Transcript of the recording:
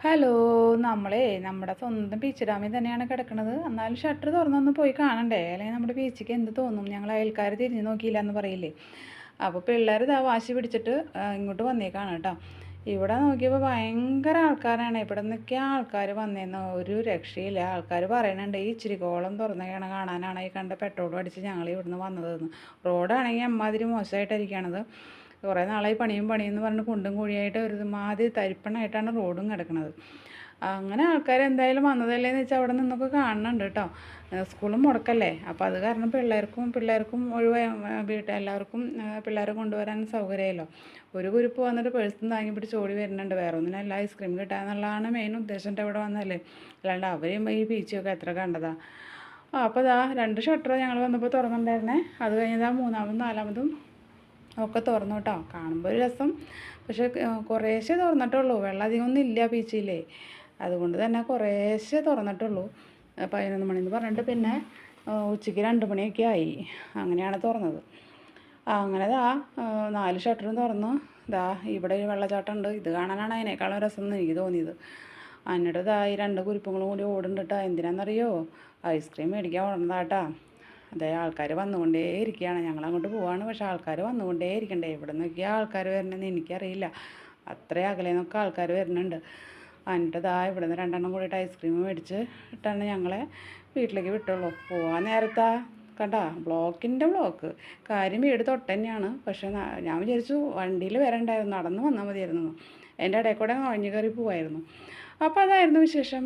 Hello. നമ്മുടെ സ്വന്തം beach ഡാമിൽ തന്നെയാണ് കിടക്കുന്നത്. എന്നാലും ഷട്ടർ തുറന്നൊന്ന് പോയി കാണണ്ടേ? അല്ലെങ്കിൽ നമ്മുടെ ബീച്ചിക്ക് എന്ത് തോന്നും? ഞങ്ങൾ അയൽക്കാർ തിരിഞ്ഞ് നോക്കിയില്ല എന്ന് പറയില്ലേ? അപ്പോൾ പിള്ളേർ ഇതാ വാശി പിടിച്ചിട്ട് ഇങ്ങോട്ട് വന്നേക്കാണ് കേട്ടോ. ഇവിടെ നോക്കിയപ്പോൾ ഭയങ്കര ആൾക്കാരാണ്. ഇവിടെ നിന്നൊക്കെ ആൾക്കാർ വന്നേന്ന് ഒരു രക്ഷയില്ല. ആൾക്കാർ പറയുന്നുണ്ട് ഈ ഇച്ചിരിക്കോളം തുറന്നേക്കണ കാണാനാണ് ഈ കണ്ട പെട്രോളും അടിച്ച് ഞങ്ങൾ ഇവിടുന്ന് വന്നതെന്ന്. റോഡാണെങ്കിൽ അമ്മാതിരി മോശമായിട്ടിരിക്കുകയാണത്. കുറേ നാളായി പണിയും എന്ന് പറഞ്ഞ് കുണ്ടും കുഴിയായിട്ട് ഒരുമാതിരി തരിപ്പണായിട്ടാണ് റോഡും കിടക്കുന്നത്. അങ്ങനെ ആൾക്കാർ എന്തായാലും വന്നതല്ലേ എന്ന് വെച്ചാൽ അവിടെ നിന്നൊക്കെ കാണുന്നുണ്ട് കേട്ടോ. സ്കൂളും മുടക്കല്ലേ, അപ്പോൾ അത് കാരണം പിള്ളേർക്കും ഒഴിവായി എല്ലാവർക്കും പിള്ളേരെ കൊണ്ടുവരാൻ സൗകര്യമായല്ലോ. ഒരു കുരിപ്പ് വന്നിട്ട് പേഴ്സും താങ്ങി പിടിച്ച് ഓടി വരുന്നുണ്ട്. വേറെ ഒന്നിനല്ല, ഐസ്ക്രീം കിട്ടാന്നുള്ളതാണ് മെയിൻ ഉദ്ദേശം. ഇവിടെ വന്നല്ലേ, അല്ലാണ്ട് അവരും ഈ ബീച്ചൊക്കെ എത്ര കണ്ടതാ. അപ്പോൾ ഇതാ 2 ഷട്ടർ ഞങ്ങൾ വന്നപ്പോൾ തുറന്നിട്ടുണ്ടായിരുന്നേ. അത് കഴിഞ്ഞതാ 3-മതും 4-മതും ഒക്കെ തുറന്നു കേട്ടോ. കാണുമ്പോൾ ഒരു രസം. പക്ഷേ കുറേശ്ശേ തുറന്നിട്ടുള്ളൂ. വെള്ളം അധികമൊന്നും ഇല്ല ബീച്ചിലേ. അതുകൊണ്ട് തന്നെ കുറേശ്ശേ തുറന്നിട്ടുള്ളൂ. 11 മണിന്ന് പറഞ്ഞിട്ട് പിന്നെ ഉച്ചയ്ക്ക് 2 മണിയൊക്കെ ആയി. അങ്ങനെയാണ് തുറന്നത്. അങ്ങനെ 4 ഷട്ടറും തുറന്നു. ഇവിടെ ഒരു വെള്ളച്ചാട്ടമുണ്ട്. ഇത് കാണാനാണ് അതിനേക്കാളും രസം എന്ന് എനിക്ക് തോന്നിയത്. എന്നിട്ട് ഈ 2 കുരിപ്പുകളും കൂടി ഓടുന്നുണ്ട്. എന്തിനാണെന്നറിയോ? ഐസ്ക്രീം മേടിക്കാൻ ഓടുന്നതാട്ടാ. അതേ, ആൾക്കാർ വന്നുകൊണ്ടേ ഇരിക്കുകയാണ്. ഞങ്ങളങ്ങോട്ട് പോവാണ്, പക്ഷേ ആൾക്കാർ വന്നുകൊണ്ടേ ഇരിക്കണ്ടേ. ഇവിടെ നിന്നൊക്കെയാണ് ആൾക്കാർ വരണമെന്ന് എനിക്കറിയില്ല. അത്രയും അകലെ നിന്നൊക്കെ ആൾക്കാർ വരുന്നുണ്ട്. എന്നിട്ട് ഇവിടെ നിന്ന് 2 കൂടിയിട്ട് ഐസ്ക്രീം മേടിച്ച് ഇട്ടാണ് ഞങ്ങളെ വീട്ടിലേക്ക് വിട്ടുള്ളൂ. പോകാൻ നേരത്താ കണ്ടാ ബ്ലോക്കിൻ്റെ ബ്ലോക്ക്. കാര്യം വീട് തൊട്ട് തന്നെയാണ്. പക്ഷേ ഞാൻ വിചാരിച്ചു വണ്ടിയിൽ വരണ്ടായിരുന്നു, നടന്ന് വന്നാൽ മതിയായിരുന്നു. എൻ്റെ ഇടയിൽ കൂടെ നുഴഞ്ഞു കയറി പോവായിരുന്നു. അപ്പോൾ അതായിരുന്നു വിശേഷം.